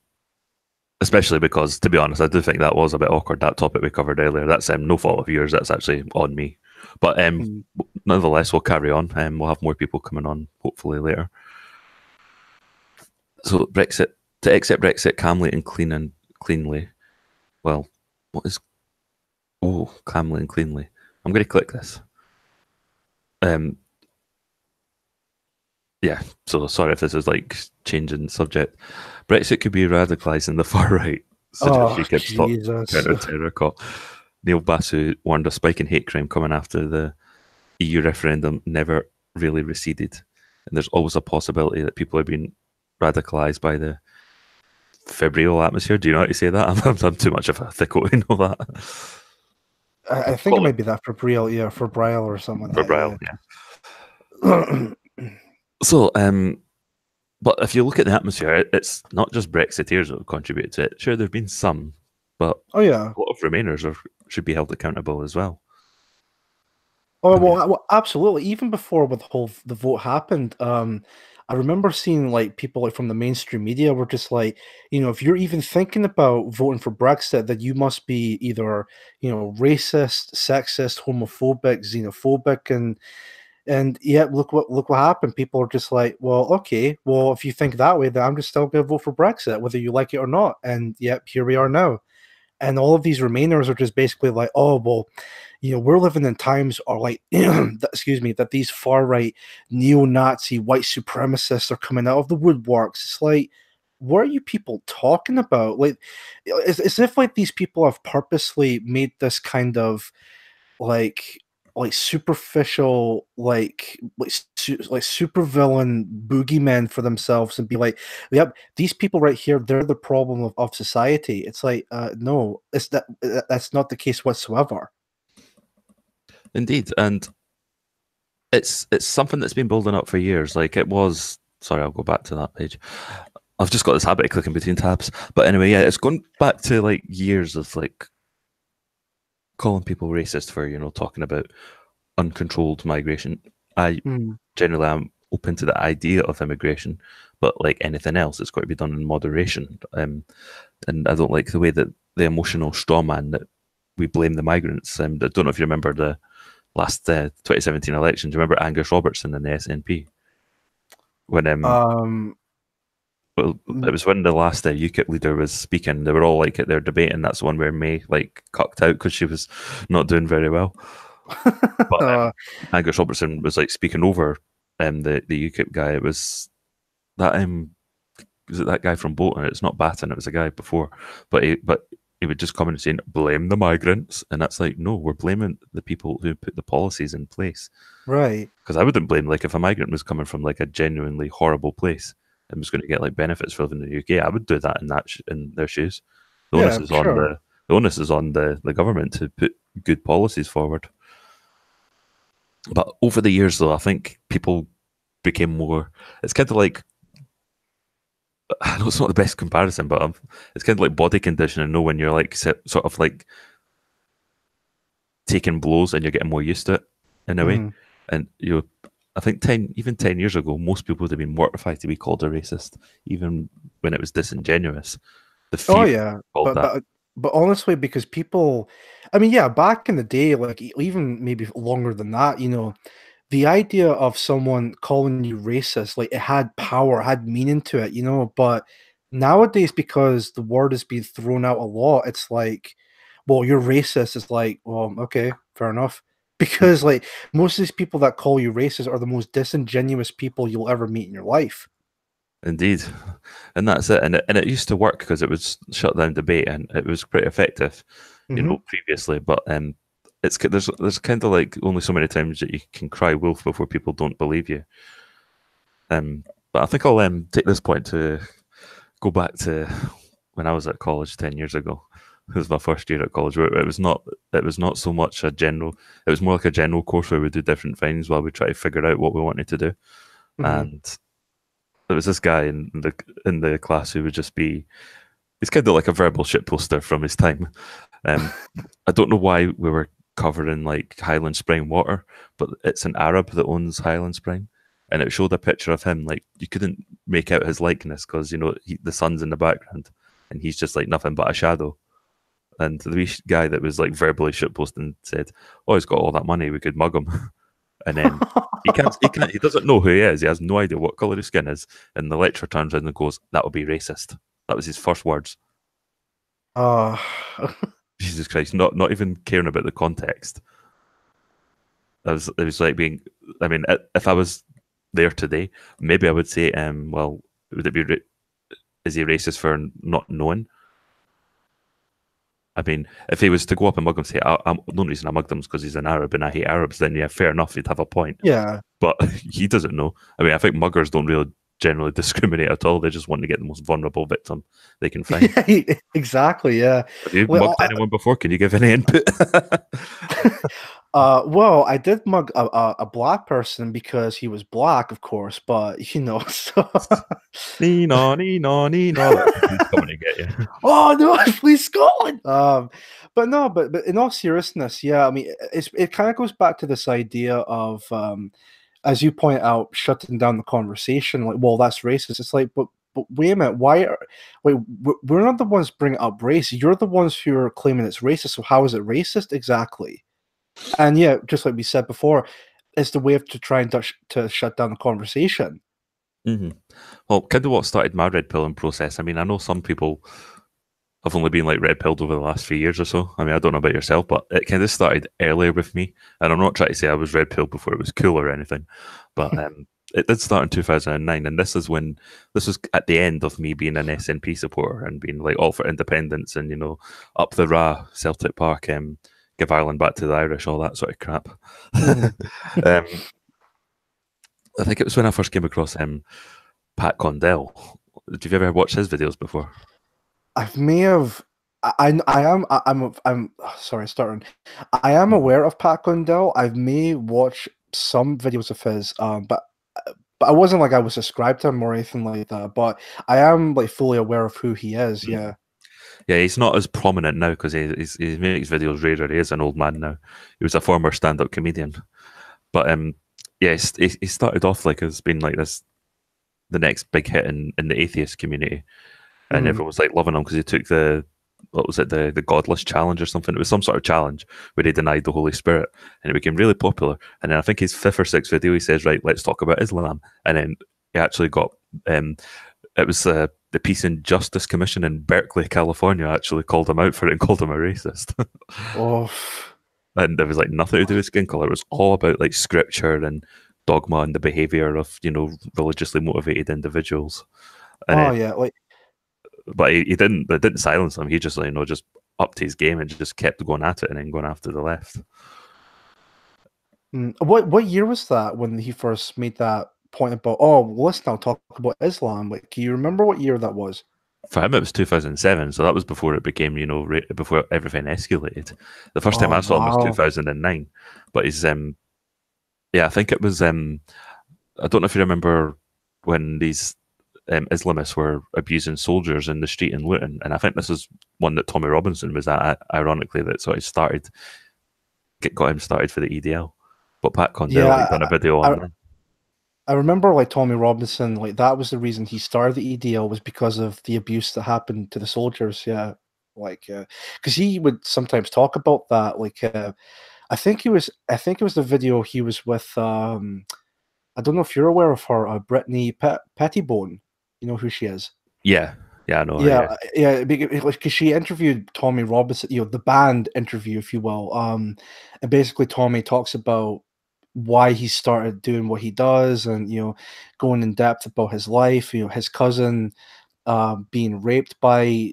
Especially because, to be honest, I do think that was a bit awkward. That topic we covered earlier. That's no fault of yours. That's actually on me. But Mhm. nonetheless, we'll carry on. We'll have more people coming on hopefully later. So Brexit to exit Brexit calmly and cleanly. Well, what is calmly and cleanly? I'm going to click this. Um, yeah, so sorry if this is like changing subject. Brexit could be radicalising the far right, suggests Oh, UKIP's top Jesus. counter-terror cop. Neil Basu warned a spike in hate crime coming after the EU referendum never really receded. And there's always a possibility that people are being radicalised by the febrile atmosphere. Do you know how to say that? I'm too much of a thicko to know that. I think it might be that for Brielle, yeah, for Brielle or something like Febrile, that, yeah. yeah. So, but if you look at the atmosphere, it's not just Brexiteers that have contributed to it. Sure, there have been some, but Oh yeah. a lot of Remainers should be held accountable as well. Oh I mean, well, absolutely. Even before the vote happened, I remember seeing like people like from the mainstream media were just like, if you're even thinking about voting for Brexit, that you must be either racist, sexist, homophobic, xenophobic, and yeah, look what happened. People are just like, well, okay, well, if you think that way, then I'm just still gonna vote for Brexit, whether you like it or not. And yep, here we are now. And all of these Remainers are just basically like, oh well, we're living in times are like, excuse me, that these far right neo-Nazi white supremacists are coming out of the woodworks. It's like, what are you people talking about? Like, it's if like these people have purposely made this kind of like superficial like super villain boogeyman for themselves and be like, yep, these people right here, they're the problem of society. It's like, no, that's not the case whatsoever. indeed, and it's something that's been building up for years. Like it was. Sorry, I'll go back to that page. I've just got this habit of clicking between tabs. But anyway, yeah, it's gone back to like years of like calling people racist for talking about uncontrolled migration. I Mm, generally am open to the idea of immigration, but like anything else, it's got to be done in moderation. And I don't like the way that the emotional straw man that we blame the migrants. I don't know if you remember the last 2017 election. Do you remember Angus Robertson in the SNP? When um, well, it was when the last UKIP leader was speaking. They were all like at their debate, and that's the one where May like cucked out because she was not doing very well. But uh, Angus Robertson was like speaking over the UKIP guy. It was it that guy from Bolton? It's not Batten. It was a guy before, but he would just come in and saying blame the migrants, and that's like no, we're blaming the people who put the policies in place. right. Because I wouldn't blame like if a migrant was coming from like a genuinely horrible place and was going to get like benefits for living in the UK, I would do that in their shoes. The onus Yeah, is on sure. the onus is on the government to put good policies forward. But over the years, though, I think people became more. It's kind of like I know it's not the best comparison, but it's kind of like body conditioning. Know when you're like sort of like taking blows and you're getting more used to it in a way. Mm. And I think 10 years ago, most people would have been mortified to be called a racist, even when it was disingenuous. The Oh fear yeah, called but that. honestly, because people, I mean, yeah, back in the day, like even maybe longer than that, the idea of someone calling you racist, like it had power, had meaning to it, but nowadays, because the word is being thrown out a lot, it's like, well, you're racist. It's like, well, okay, fair enough. Because like most of these people that call you racist are the most disingenuous people you'll ever meet in your life. Indeed, and that's it. And it used to work because it was shut down debate and it was pretty effective, Hmm. previously. But there's kind of like only so many times that you can cry wolf before people don't believe you. But I think I'll take this point to go back to when I was at college 10 years ago. It was my first year at college. Where it was not so much a general. It was more like a general course where we do different things while we try to figure out what we wanted to do. Hmm. And there was this guy in the class who would just be. He's kind of like a verbal shitposter from his time. Um, I don't know why we were covering like Highland Spring water, but it's an Arab that owns Highland Spring, and it showed a picture of him. Like you couldn't make out his likeness because the sun's in the background, and he's just like nothing but a shadow. And the wee guy that was like verbally shitposting said, "Oh, he's got all that money. We could mug him." And then he doesn't know who he is. He has no idea what color his skin is. And the lecturer turns around and goes, "That would be racist." That was his first words. uh, Jesus Christ, not even caring about the context. it was like being. I mean, if I was there today, maybe I would say, well, would it be is he racist for not knowing? I mean, if he was to go up and mug him, say, the only reason I mugged him is because he's an Arab and I hate Arabs, then yeah, fair enough, he'd have a point. Yeah. But he doesn't know. I mean, I think muggers don't really generally discriminate at all. They just want to get the most vulnerable victim they can find. Yeah, exactly. Yeah. Have you Well, mugged anyone before? Can you give any input? well, I did mug a black person because he was black, of course, but you know, so Nino, Nino, Nino. He's coming to get you. oh no, please Scotland. But no, but in all seriousness, yeah, I mean, it kind of goes back to this idea of as you point out, shutting down the conversation. Like, well, that's racist. It's like, but wait a minute, wait, we're not the ones bringing up race. You're the ones who are claiming it's racist. So how is it racist exactly? And yeah, just like we said before, it's the way to try and to shut down the conversation. Mm-hmm. Well, kind of what started my red pilling process. I mean, I know some people have only been like red pilled over the last few years or so. I mean, I don't know about yourself, but it kind of started earlier with me. And I'm not trying to say I was red pilled before it was cool or anything, but it did start in 2009. And this was at the end of me being an SNP supporter and being like all for independence and, you know, up the Ra, Celtic Park, give Ireland back to the Irish, all that sort of crap. um, I think it was when I first came across Pat Condell. Did you ever watch his videos before? I may have. I'm sorry, starting. I am aware of Pat Condell. I may watch some videos of his, but I wasn't like I was subscribed to him or anything like that. But I am like fully aware of who he is. Yeah. Yeah, he's not as prominent now because he makes videos rarer. He is an old man now. He was a former stand-up comedian, but yeah, he started off like as being like this, the next big hit in the atheist community, and everyone was like loving him because he took the what was it the godless challenge or something. It was some sort of challenge where he denied the Holy Spirit, and it became really popular. And then I think his fifth or sixth video, he says, "Right, let's talk about Islam," and then he actually got it was the Peace and Justice Commission in Berkeley, California, actually called him out for it and called him a racist. Oh. And there was like nothing to do with skin color. It was all about like scripture and dogma and the behavior of, you know, religiously motivated individuals. And Oh yeah, like but he didn't. It didn't silence him. He just, you know, just upped his game and just kept going at it and then going after the left. what year was that when he first made that point about? Oh, let's now talk about Islam. Like, can you remember what year that was? For him, it was 2007, so that was before it became, you know, before everything escalated. The first time Oh I saw him was wow. 2009, but he's yeah, I think it was I don't know if you remember when these Islamists were abusing soldiers in the street in Luton, and I think this is one that Tommy Robinson was at, ironically, that sort of got him started for the EDL. But Pat Condell, like, Yeah, done a video I, on I that. I remember like Tommy Robinson, like that was the reason he started the EDL was because of the abuse that happened to the soldiers. Yeah, like because he would sometimes talk about that. Like I think it was the video he was with. I don't know if you're aware of her, Brittany Pettibone. You know who she is? Yeah, yeah, I know her. Yeah, Yeah, yeah, because she interviewed Tommy Robinson, you know, the band interview, if you will. And basically Tommy talks about why he started doing what he does, and you know, going in depth about his life. You know, his cousin being raped by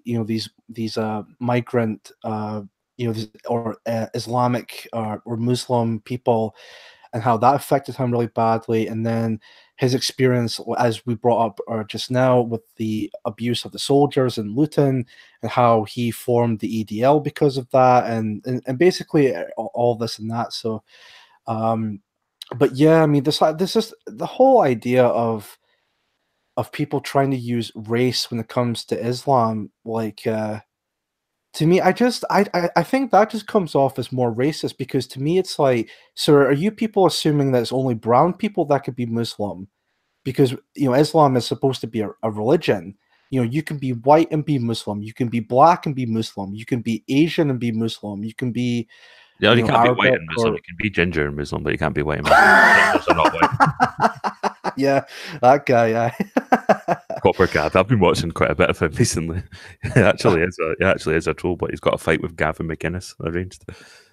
these migrant or Islamic or Muslim people, and how that affected him really badly. And then his experience, as we brought up just now, with the abuse of the soldiers in Luton, and how he formed the EDL because of that, and basically all this and that. So, um, but yeah, I mean, this is the whole idea of people trying to use race when it comes to Islam, like to me, I think that just comes off as more racist because to me it's like, so are you people assuming that it's only brown people that could be Muslim? Because you know Islam is supposed to be a religion. You know, you can be white and be Muslim, you can be black and be Muslim, you can be Asian and be Muslim, you can be, yeah. you You know, can't be white Arabic and Muslim. or You can be ginger and Muslim, but you can't be white and Muslim. Gingers are not white. yeah, that guy, yeah. Copper Cab. I've been watching quite a bit of him recently. He actually is a troll, but he's got a fight with Gavin McInnes arranged.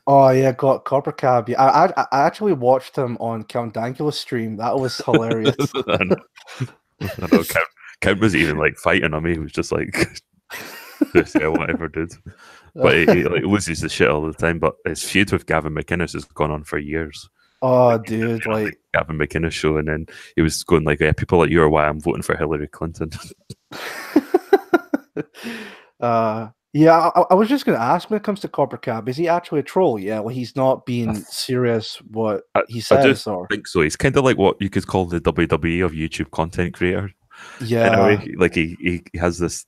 Oh yeah, got Copper Cab. Yeah, I actually watched him on Count Dankula's stream. That was hilarious. I know. I know. Count was even like fighting on me. He was just like, just, yeah, whatever, dude. But he like loses the shit all the time. But his feud with Gavin McInnes has gone on for years. Oh, Like, he's been dude, on the like, Gavin McInnes show, and then he was going like, "Yeah, people like you are why I'm voting for Hillary Clinton." yeah, I was just gonna ask when it comes to Copper Cab, is he actually a troll? Yeah, well, he's not I, being serious what I, he I just says, or think so. He's kind of like what you could call the WWE of YouTube content creator in a yeah. way. Like he has this,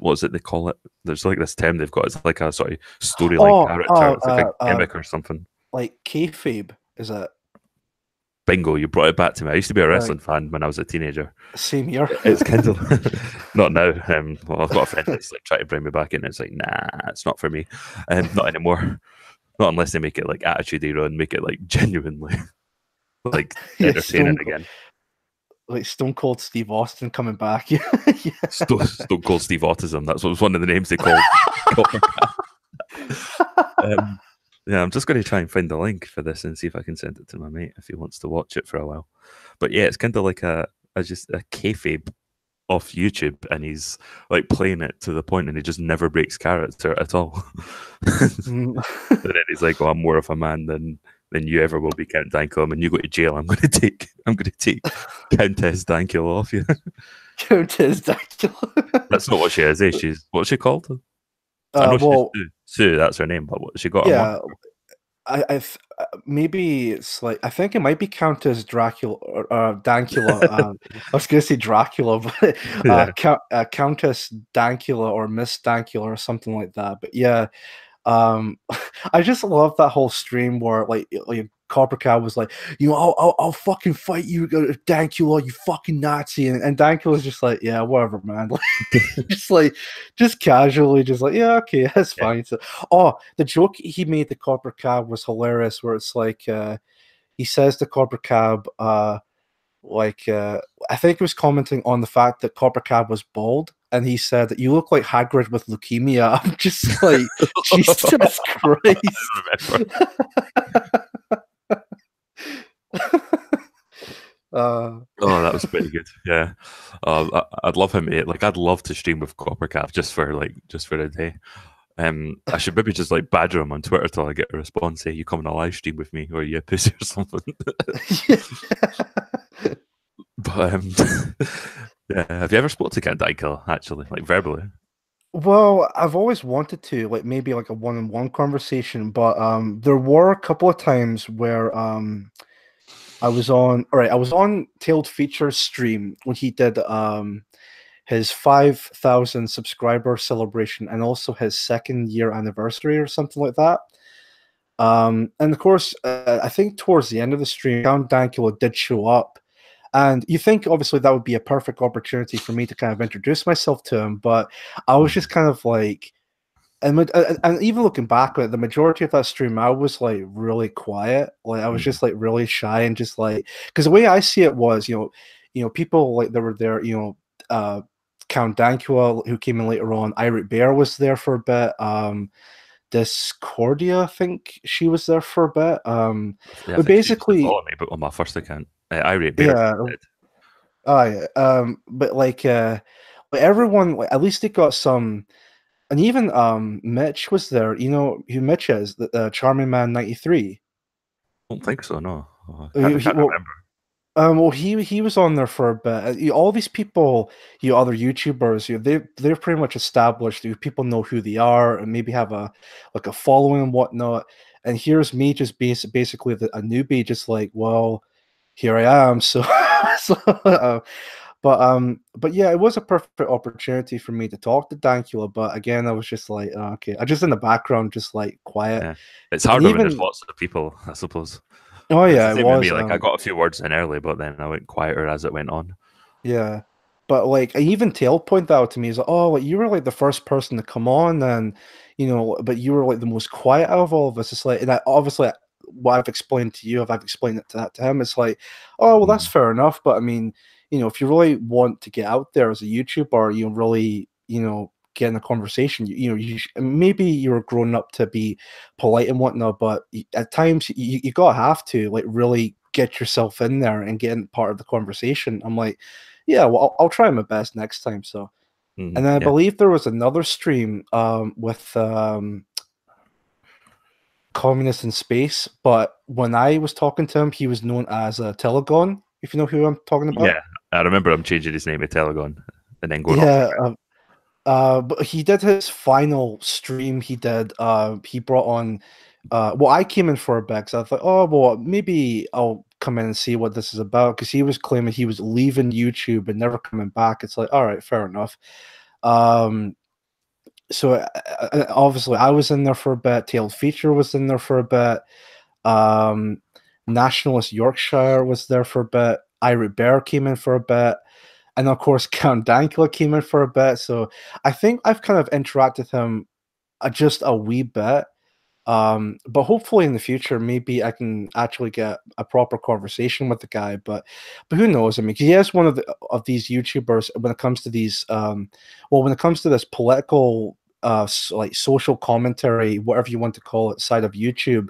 what is it they call it? There's like this term they've got. It's like a sort of storyline Oh, character. It's like a gimmick or something. like kayfabe, is it? Bingo, you brought it back to me. I used to be a Like wrestling fan when I was a teenager. same here. It's kind of not now. Well, I've got a friend that's like trying to bring me back in. It's like, nah, it's not for me. Not anymore. Not unless they make it like Attitude Era and make it like genuinely like Yeah, entertaining again. like Stone Cold Steve Austin coming back. Yeah. Stone Cold Steve Autism. That's what was one of the names they called. Yeah, I'm just going to try and find the link for this and see if I can send it to my mate if he wants to watch it for a while. But yeah, it's kind of like just a kayfabe off YouTube, and he's like playing it to the point, and he just never breaks character at all. And then he's like, "Oh, I'm more of a man than you ever will be, Count Dankula. When you go to jail, I'm going to take Countess Dankula off you." Countess Dankula. That's not what she is. She's what's she called? I know she's Sue. Sue, that's her name, but what she got? Yeah, maybe it's like I think it might be Countess Dracula or Dankula. I was gonna say Dracula, but Countess Dankula or Miss Dankula or something like that. But yeah, I just love that whole stream where like Copper Cow was like, I'll fucking fight you, Dankula, you fucking Nazi, and Dankula's just like, yeah, whatever, man. just casually, just like, yeah, okay, that's fine. So, the joke he made to Copper Cab was hilarious, where it's like, he says to Copper Cab, I think he was commenting on the fact that Copper Cab was bald, and he said that you look like Hagrid with leukemia. I'm just like, Jesus Christ. That was pretty good. Yeah, I'd love him. Like, I'd love to stream with Copper Cap just for a day. I should maybe just like badger him on Twitter till I get a response. Say, you come on a live stream with me, or you a pussy or something. But yeah, have you ever spoken to Cat Dykel actually, like verbally? Well, I've always wanted to, like maybe like a one-on-one conversation, but there were a couple of times where I was on Tailed Features stream when he did his 5,000 subscriber celebration and also his second year anniversary or something like that. And of course, I think towards the end of the stream, Count Dankula did show up. And you think obviously that would be a perfect opportunity for me to kind of introduce myself to him, but I was just kind of like, and even looking back at it, the majority of that stream, I was like really quiet. Like I was just like really shy and just like, because the way I see it was, people like that were there, Count Dankula who came in later on, Irate Bear was there for a bit. Discordia, I think she was there for a bit. Yeah, But basically, follow me, but on my first account, Irate Bear. But like everyone, like, at least they got some. And even Mitch was there. You know who Mitch is? The Charming Man 93. I don't think so. No, I can't remember. Well, he was on there for a bit. All these people, other YouTubers, they're pretty much established. People know who they are and maybe have a following and whatnot. And here's me, just basically a newbie, just like, well, here I am. So, but yeah, it was a perfect opportunity for me to talk to Dankula. But again, I was just like, okay, I just in the background, just like quiet. Yeah. It's harder when there's lots of people, I suppose. Oh yeah, it was. Me. Like I got a few words in early, but then I went quieter as it went on. Yeah, but like even Tail pointed out to me, he's like, "Oh, like you were like the first person to come on, and but you were like the most quiet out of all of us." It's like, and what I've explained to you, if I've explained it to him, it's like, oh well, that's fair enough. But I mean, if you really want to get out there as a YouTuber, you really, get in a conversation. Maybe you're grown up to be polite and whatnot, but at times you gotta have to like really get yourself in there and get in part of the conversation. I'm like, yeah, well, I'll try my best next time. So, and then I Yeah. believe there was another stream with Communist in Space, but when I was talking to him, he was known as Telegon. If you know who I'm talking about. Yeah, I remember him changing his name to Telegon and then going off. Yeah, but he did his final stream. He did. He brought on. Well, I came in for a bit because I thought, oh well, maybe I'll come in and see what this is about. Because he was claiming he was leaving YouTube and never coming back. It's like, all right, fair enough. So obviously, I was in there for a bit. Tailed Feature was in there for a bit. Nationalist Yorkshire was there for a bit. Irate Bear came in for a bit. And of course, Count Dankula came in for a bit. So I think I've kind of interacted with him just a wee bit. But hopefully in the future, maybe I can actually get a proper conversation with the guy. But who knows? I mean, he is one of these YouTubers when it comes to these. When it comes to this political, like social commentary, whatever you want to call it, side of YouTube.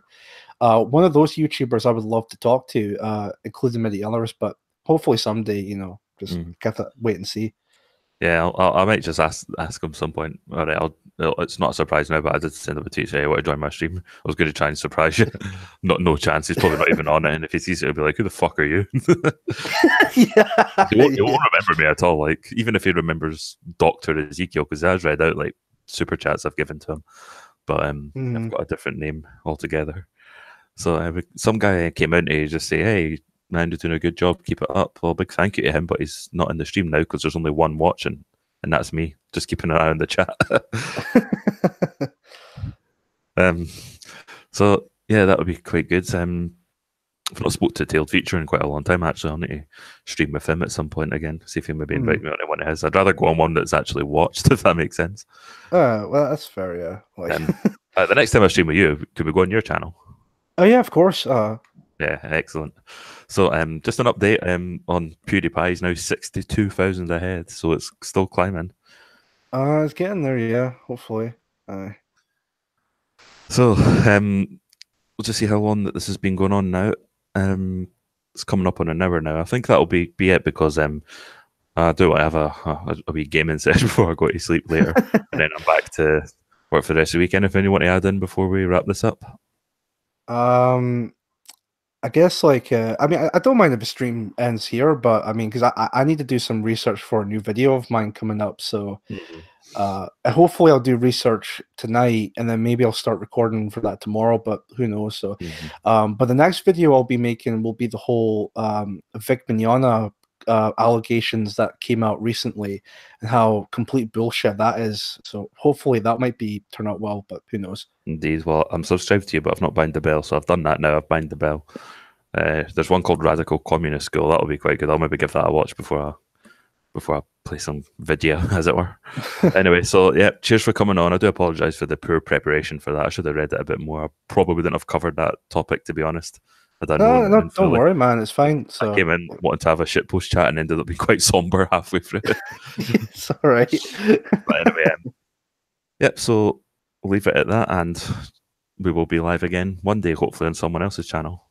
One of those YouTubers I would love to talk to, including many others. But hopefully someday, just have to wait and see. Yeah, I might just ask him some point. All right, it's not a surprise now, but I did send him a tweet saying, "I want to join my stream." I was going to try and surprise you. No chance. He's probably not even on it. And if he sees it, he'll be like, "Who the fuck are you?" Yeah, he won't remember me at all. Like, even if he remembers Doctor Ezekiel, because he has read out like super chats I've given to him, but I've got a different name altogether. So some guy came in to just say, "Hey, man, you're doing a good job. Keep it up." Well, big thank you to him, but he's not in the stream now because there's only one watching, and that's me, just keeping an eye on the chat. So yeah, that would be quite good. I've not spoke to Tailed Feature in quite a long time. Actually, I need to stream with him at some point again. See if he maybe invite me on one of his. I'd rather go on one that's actually watched, if that makes sense. Well, that's fair. Yeah. Like, the next time I stream with you, could we go on your channel? Oh yeah, of course. Yeah, excellent. So, just an update on PewDiePie. He's now 62,000 ahead, so it's still climbing. It's getting there. Yeah, hopefully. So, we'll just see how long that this has been going on now. It's coming up on an hour now. I think that'll be it because I do want to have a wee gaming session before I go to sleep later, and then I'm back to work for the rest of the weekend. If anyone want to add in before we wrap this up. I guess like I mean I don't mind if the stream ends here, but I mean because I need to do some research for a new video of mine coming up. So hopefully I'll do research tonight and then maybe I'll start recording for that tomorrow. But who knows? So, but the next video I'll be making will be the whole Vic Mignogna allegations that came out recently and how complete bullshit that is. So hopefully that might turn out well, but who knows? Indeed. Well, I'm subscribed to you, but I've not bound the bell, so I've done that now. I've bound the bell. There's one called Radical Communist School. That'll be quite good. I'll maybe give that a watch before I play some video, as it were. Anyway, so yeah, cheers for coming on. I do apologise for the poor preparation for that. I should have read it a bit more. I probably wouldn't have covered that topic, to be honest. No, don't worry, man. It's fine. So I came in wanting to have a shitpost chat and ended up being quite somber halfway through. It's all right. But anyway, yep. So we'll leave it at that, and we will be live again one day, hopefully on someone else's channel.